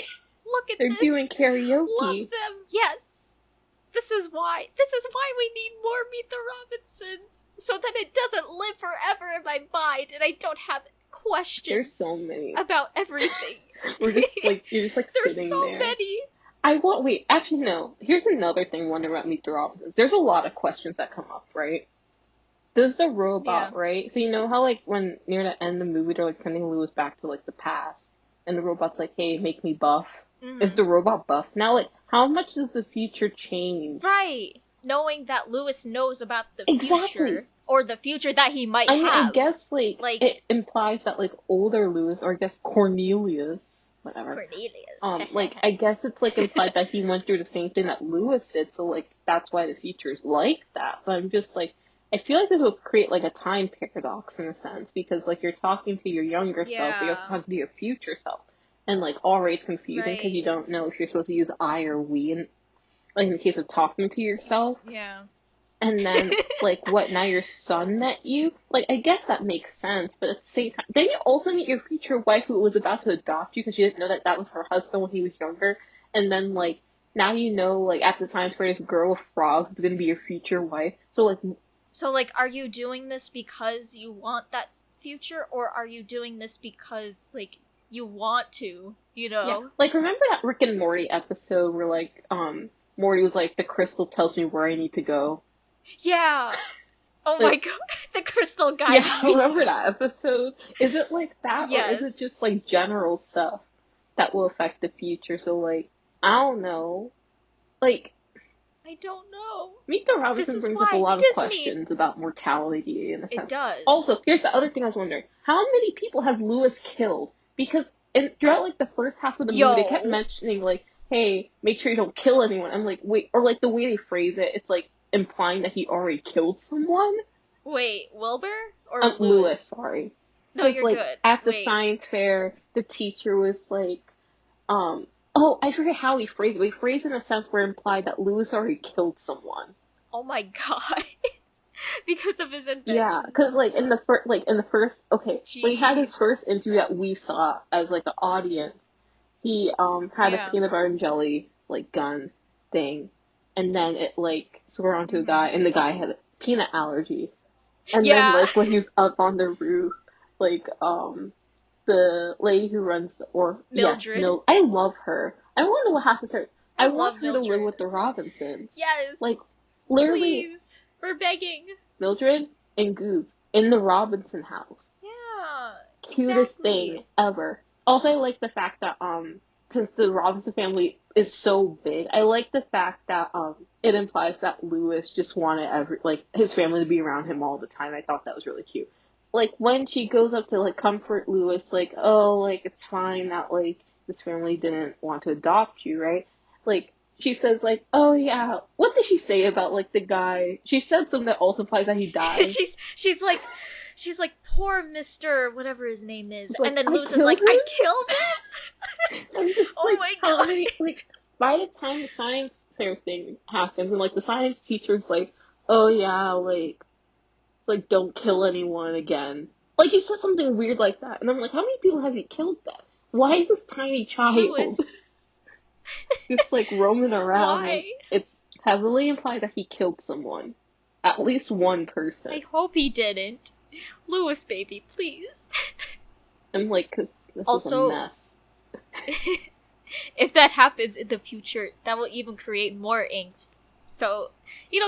Look at They're doing this. Love karaoke." them. Yes. This is why. This is why we need more Meet the Robinsons, so that it doesn't live forever in my mind, and I don't have There's so questions many. about everything. We're just like you're just like There's sitting so there. many. I want wait, actually no. Here's another thing wondering about Meet the Robinsons. There's a lot of questions that come up, right? Does the Yeah. robot, right? So you know how like when near the end of the movie they're like sending Lewis back to like the past, and the robot's like, "Hey, make me buff." Is Mm-hmm. the robot buff now? Like, how much does the future change? Right. Knowing that Lewis knows about the Exactly. future, or the future that he might I mean, I have. guess like Like, it implies that like older Lewis, or I guess Cornelius, whatever. Cornelius. Like I guess it's like implied that he went through the same thing that Lewis did, so like that's why the future is like that. But I'm just like, I feel like this will create like a time paradox in a sense because like you're talking to your younger self, but you're also Yeah. talking to your future self, and like already it's confusing because you Right. don't know if you're supposed to use I or we, and like in the case of talking to yourself. Yeah. And then, like, what, now your son met you? Like, I guess that makes sense, but at the same time, then you also meet your future wife who was about to adopt you because you didn't know that that was her husband when he was younger. And then, like, now you know, like, at the time for this girl with frogs is gonna be your future wife. So, like, So, like, are you doing this because you want that future, or are you doing this because, like, you want to, you yeah. know? Like, remember that Rick and Morty episode where, like, Morty was like, the crystal tells me where I need to go? Yeah! Oh my Like, god, the crystal guides yeah, me. remember that episode? Is it like that, or is it Yes. just like general stuff that will affect the future? So like, I don't know. Like, I don't know. Meet the This Robinson is brings up a why lot of Disney. questions about mortality in a It sense. Also, does. here's the other thing I was wondering: how many people has Lewis killed? Because throughout like the first half of the movie, they kept Yo. mentioning like, "Hey, make sure you don't kill anyone." I'm like, wait, or like the way they phrase it, it's like implying that he already killed someone. Wait, Wilbur? Or Lewis, Lewis? sorry. No, Because, you're like, good. at the Wait. science fair, the teacher was like, oh, I forget how he phrased it. But he phrased it in a sense where it implied that Lewis already killed someone. Oh my god. Because of his Yeah, inventions because, and like, stuff. in the first, okay, when he had his Jeez. first interview that we saw as, like, the audience, he, had a Yeah. peanut butter and jelly, like, gun thing. And then it, like, swore onto a Mm-hmm. guy, and the guy had a peanut allergy. And then, Yeah. like, when he was up on the roof, like, the lady who runs the, or, yes, Mildred. I love her. I want to know what happens to her. I I want love her to live Mildred. with the Robinsons. Like, Yes. literally, Please. We're begging. Mildred and Goop in the Robinson house. Yeah. Cutest thing Exactly. ever. Also, I like the fact that, since the Robinson family is so big, I like the fact that, it implies that Lewis just wanted his family to be around him all the time. I thought that was really cute. Like, when she goes up to, like, comfort Lewis, like, oh, like, it's fine that, like, this family didn't want to adopt you, right? Like, she says, like, oh, yeah, what did she say about, like, the guy? She said something that also implies that he died. she's like poor Mr. whatever his name is. It's And like, then I Lewis is killed like, I him? killed him? I'm just Oh like, my how god. many, like, by the time the science fair thing happens, and, like, the science teacher's like, oh, yeah, like, don't kill anyone again. Like, he said something weird like that, and I'm like, how many people has he killed then? Why is this tiny child Lewis. just, like, roaming around? And Why? it's heavily implied that he killed someone. At least one person. I hope he didn't. Lewis, baby, please. I'm like, because this is a Also, mess. if that happens in the future, that will even create more angst. So,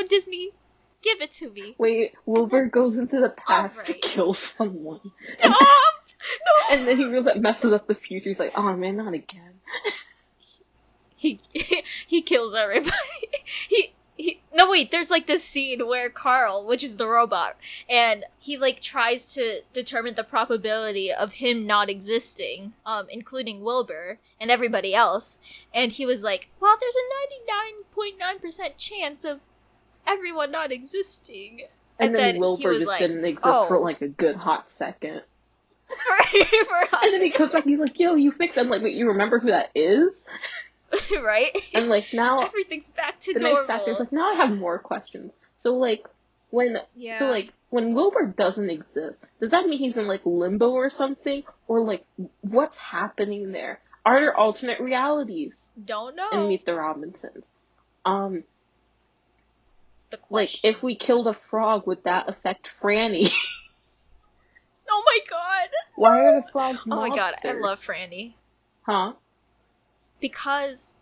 Disney, give it to me. Wait, Wilbur goes into the past to Alright. kill someone. Stop! No! And then he realizes that messes up the future. He's like, oh man, not again. He he kills everybody. No wait, there's like this scene where Carl, which is the robot, and he like tries to determine the probability of him not existing, including Wilbur and everybody else, and he was like, well, there's a 99.9% chance of everyone not existing. And then he Wilbur was just like, didn't exist oh. for like a good hot second. for And then he comes back and he's like, yo, you fixed it. I'm like, wait, you remember who that is? right? And like now Everything's back to the normal. next actor's like, now I have more questions. So like when Wilbur doesn't exist, does that mean he's in like limbo or something? Or like what's happening there? Are there alternate realities? Don't know. In Meet the Robinsons? The like if we killed a frog, would that affect Franny? Oh my god! Why are the frogs Oh my god, I monsters? love Franny. Huh? Because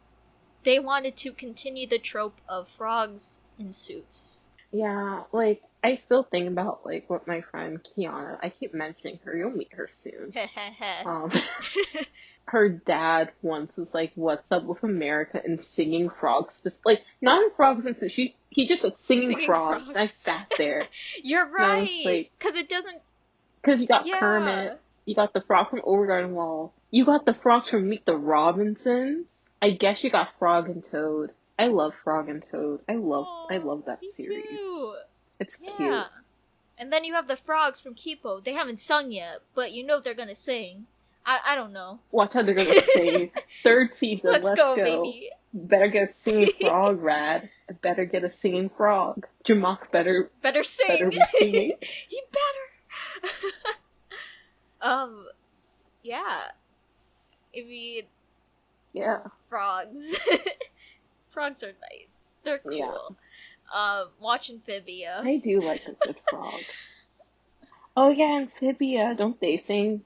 they wanted to continue the trope of frogs in suits. Yeah, like I still think about like what my friend Kiana, I keep mentioning her, you'll meet her soon. Um her dad once was like, "What's up with America?" and singing frogs, just like not in frogs and he just like singing Singing frogs. And I frogs. sat there You're and I was right, like, because it doesn't. because you got Kermit, Yeah. you got the frog from Overgarden Wall, you got the frogs from Meet the Robinsons. I guess you got Frog and Toad. I love Frog and Toad. I Oh, love that me series. too. It's Yeah. cute. And then you have the frogs from Kipo. They haven't sung yet, but you know they're gonna sing. I don't know. Watch how they're gonna sing. Third season, Let's let's go, go. baby. Better get a singing frog, Rad. I better get a singing frog. Jamak Better better sing. be singing. He better. um, yeah. I mean, Yeah. frogs. Frogs are nice. They're Yeah. cool. Watch Amphibia. I do like a good frog. Oh yeah, Amphibia. Don't they sing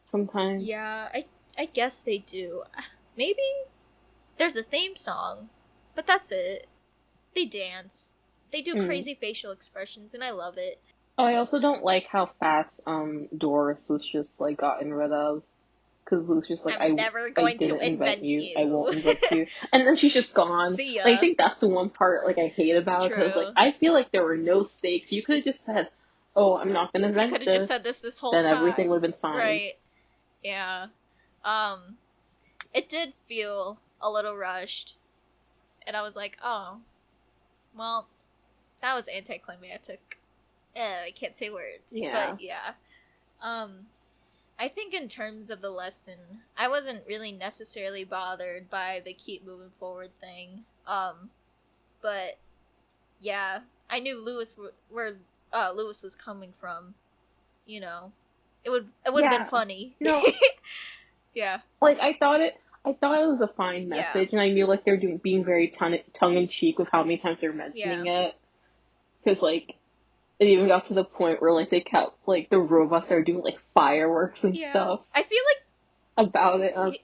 sometimes? Yeah, I guess they do. Maybe there's a theme song, but that's it. They dance. They do Mm. crazy facial expressions, and I love it. Oh, I also don't like how fast Doris was just like gotten rid of. Because Lou's just like, I'm never I going to didn't invent invent you. I you. won't invent you. And then she's just gone. See Like, I ya. think that's the one part, like, I hate about it. Because, like, True. I feel like there were no stakes. You could have just said, oh, I'm not going to You could invent have just this. said this whole Then everything time. would have been fine. Right. Yeah. Um, it did feel a little rushed. And I was like, oh, well, that was anticlimactic. I can't say words. Yeah. But yeah. I think in terms of the lesson, I wasn't really necessarily bothered by the keep moving forward thing. But yeah, I knew where Lewis was coming from. You know, it would have Yeah. been funny. No. Yeah. Like, I thought it was a fine message. And I knew, like, they're being very tongue-in-cheek with how many times they're mentioning it. Because, like, it even got to the point where, like, they kept, like, the robots are doing, like, fireworks and stuff I feel like about it. I was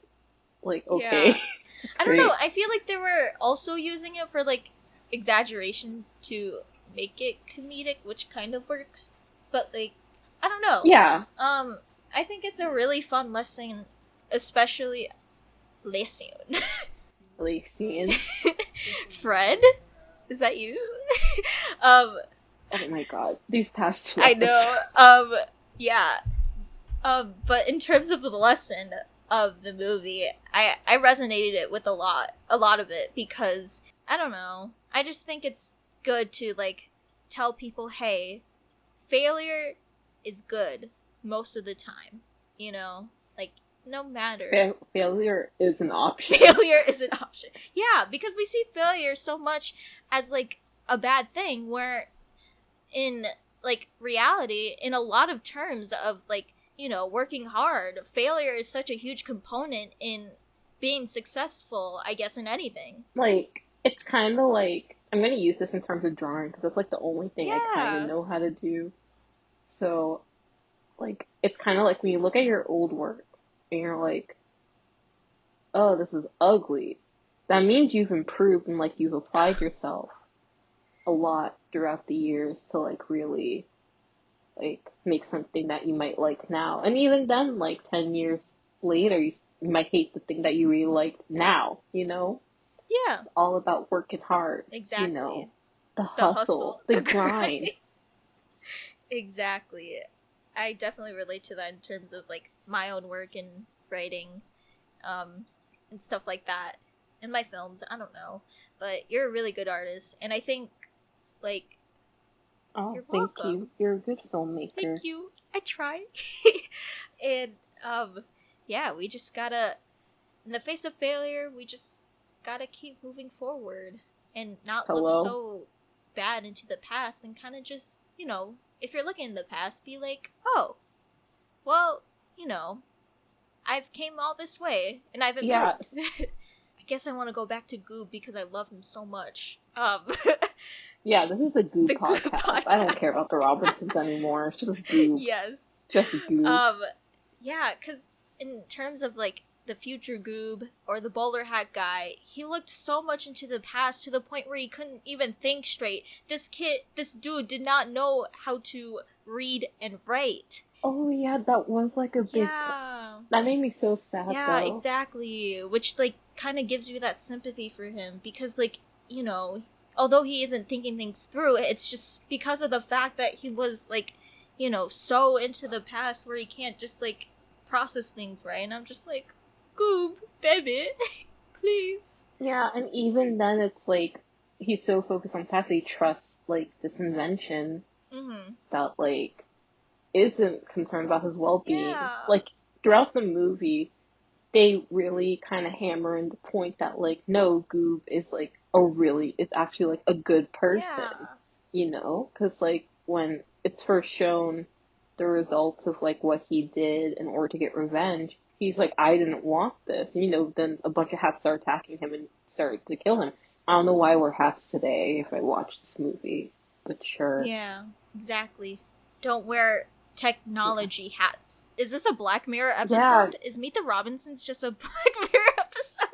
like, okay. Yeah. I don't know. I feel like they were also using it for, like, exaggeration to make it comedic, which kind of works. But, like, I don't know. Yeah. I think it's a really fun lesson, especially lesson. Lexian. Fred? Is that you? Oh my god. These past 2 I know. Yeah. But in terms of the lesson of the movie, I resonated it with a lot of it, because I don't know. I just think it's good to, like, tell people, hey, failure is good most of the time, you know? Like, no matter. Failure is an option. Failure is an option. Yeah, because we see failure so much as, like, a bad thing, where in, like, reality, in a lot of terms of, like, you know, working hard, failure is such a huge component in being successful, I guess, in anything. Like, it's kind of like, I'm going to use this in terms of drawing, because that's, like, the only thing I kind of know how to do. So, like, it's kind of like when you look at your old work, and you're like, oh, this is ugly. That means you've improved and, like, you've applied yourself a lot throughout the years to, like, really, like, make something that you might like now. And even then, like, 10 years later, you might hate the thing that you really liked now, you know? Yeah. It's all about working hard. Exactly. You know? The hustle. The grind. Exactly. I definitely relate to that in terms of, like, my own work and writing, and stuff like that. In my films, I don't know. But you're a really good artist, and I think, like, oh, you're thank welcome. you. You're a good filmmaker. Thank you. I try. And, yeah, we just gotta, in the face of failure, we just gotta keep moving forward and not look so bad into the past, and kind of just, you know, if you're looking in the past, be like, oh, well, you know, I've came all this way, and I've improved. Yeah. I guess I want to go back to Goob because I love him so much. Yeah, this is the Goob podcast. I don't care about the Robinsons anymore. It's just Goob. Yes. Just Goob. Yeah, because in terms of, like, the future Goob or the bowler hat guy, he looked so much into the past to the point where he couldn't even think straight. This dude did not know how to read and write. Oh yeah, that was like a big... Yeah. That made me so sad, Yeah, though. exactly. Which, like, kind of gives you that sympathy for him. Because, like, you know, although he isn't thinking things through, it's just because of the fact that he was, like, you know, so into the past where he can't just, like, process things right. And I'm just like, Goob, baby, please. Yeah, and even then it's like, he's so focused on past, he trusts, like, this invention that, like, isn't concerned about his well-being. Yeah. Like, throughout the movie, they really kind of hammer in the point that, like, no, Goob is, like, is actually, like, a good person. Yeah. You know? Because, like, when it's first shown the results of, like, what he did in order to get revenge, he's like, I didn't want this. And, you know, then a bunch of hats start attacking him and started to kill him. I don't know why we're hats today if I watch this movie, but sure. Yeah, exactly. Don't wear technology hats. Is this a Black Mirror episode? Yeah. Is Meet the Robinsons just a Black Mirror episode?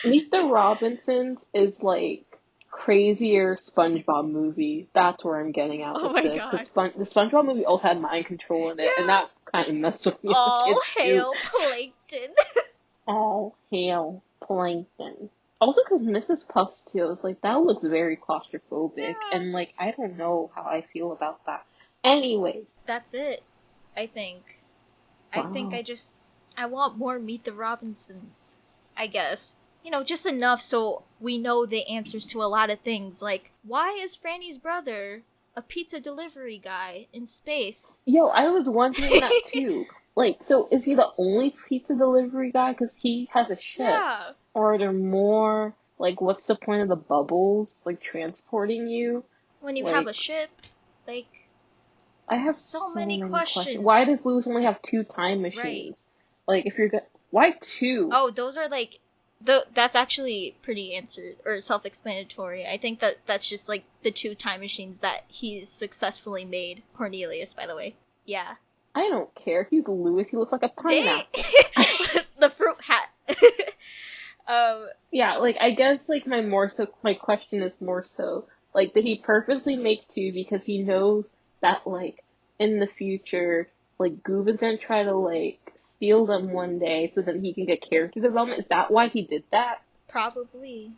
Meet the Robinsons is like crazier SpongeBob movie. That's where I'm getting at with this. God. The SpongeBob movie also had mind control in it, and that kind of messed with me. All as a kid, hail too. Plankton. All hail Plankton. Also, because Mrs. Puff's Tales, like, that looks very claustrophobic, Yeah. and, like, I don't know how I feel about that. Anyways. That's it, I think. Wow. I think I want more Meet the Robinsons, I guess. You know, just enough so we know the answers to a lot of things, like, why is Franny's brother a pizza delivery guy in space? Yo, I was wondering that, too. Like, so is he the only pizza delivery guy? Because he has a ship. Yeah. Or are there more? Like, what's the point of the bubbles? Like, transporting you? When you like, have a ship, like... I have so many questions. Why does Lewis only have 2 time machines? Right. Like, if you're why 2? Oh, those are, like... That's actually pretty answered, or self-explanatory. I think that's just, like, the 2 time machines that he's successfly made. Cornelius, by the way. Yeah. I don't care. He's Lewis. He looks like a pineapple. The fruit hat. Yeah, like, I guess, like, my question is more so, like, did he purposely make 2 because he knows that, like, in the future, like, Goob is gonna try to, like, steal them one day so that he can get character development? Is that why he did that? Probably.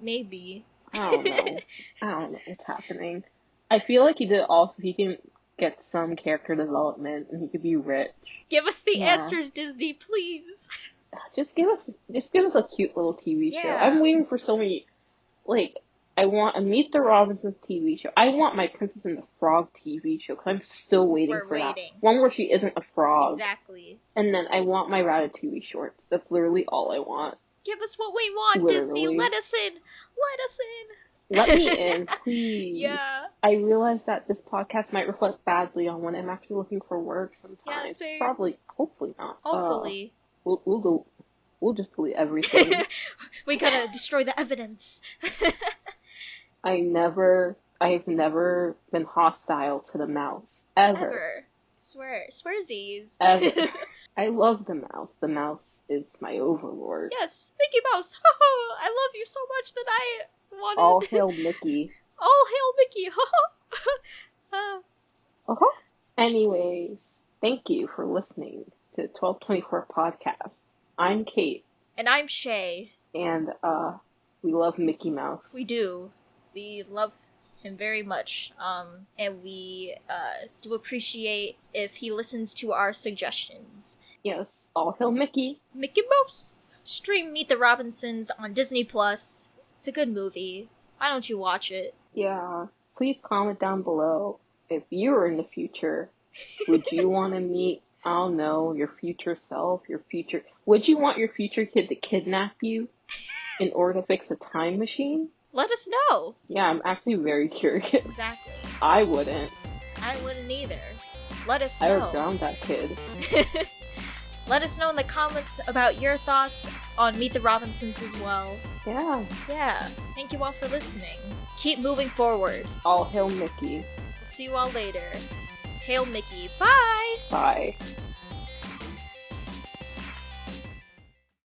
Maybe. I don't know. I don't know what's happening. I feel like he did it all so he can get some character development and he could be rich. Give us the answers, Disney, please. Just give us a cute little TV show. Yeah. I'm waiting for so many, like, I want a Meet the Robinsons TV show. I want my Princess and the Frog TV show, because I'm still waiting for that. One where she isn't a frog. Exactly. And then I want my Ratatouille shorts. That's literally all I want. Give us what we want, Literally. Disney. Let us in. Let us in. Let me in, please. Yeah. I realize that this podcast might reflect badly on when I'm actually looking for work sometimes. Yeah, same. Hopefully not. Hopefully. We'll just delete everything. We gotta destroy the evidence. I've never been hostile to the mouse. Ever. Swearsies. Ever. I love the mouse. The mouse is my overlord. Yes, Mickey Mouse. I love you so much that I wanted... All hail Mickey. All hail Mickey. Anyways, thank you for listening to 1224 Podcast. I'm Kate. And I'm Shay. And, we love Mickey Mouse. We do. We love him very much. And we, do appreciate if he listens to our suggestions. Yes, all hail Mickey. Mickey Mouse! Stream Meet the Robinsons on Disney+. It's a good movie. Why don't you watch it? Yeah. Please comment down below. If you were in the future, would you want to meet, I don't know, your future self, would you want your future kid to kidnap you in order to fix a time machine? Let us know! Yeah, I'm actually very curious. Exactly. I wouldn't. I wouldn't either. Let us know. I would drown that kid. Let us know in the comments about your thoughts on Meet the Robinsons as well. Yeah. Yeah. Thank you all for listening. Keep moving forward. All hail Mickey. See you all later. Hail Mickey. Bye! Bye.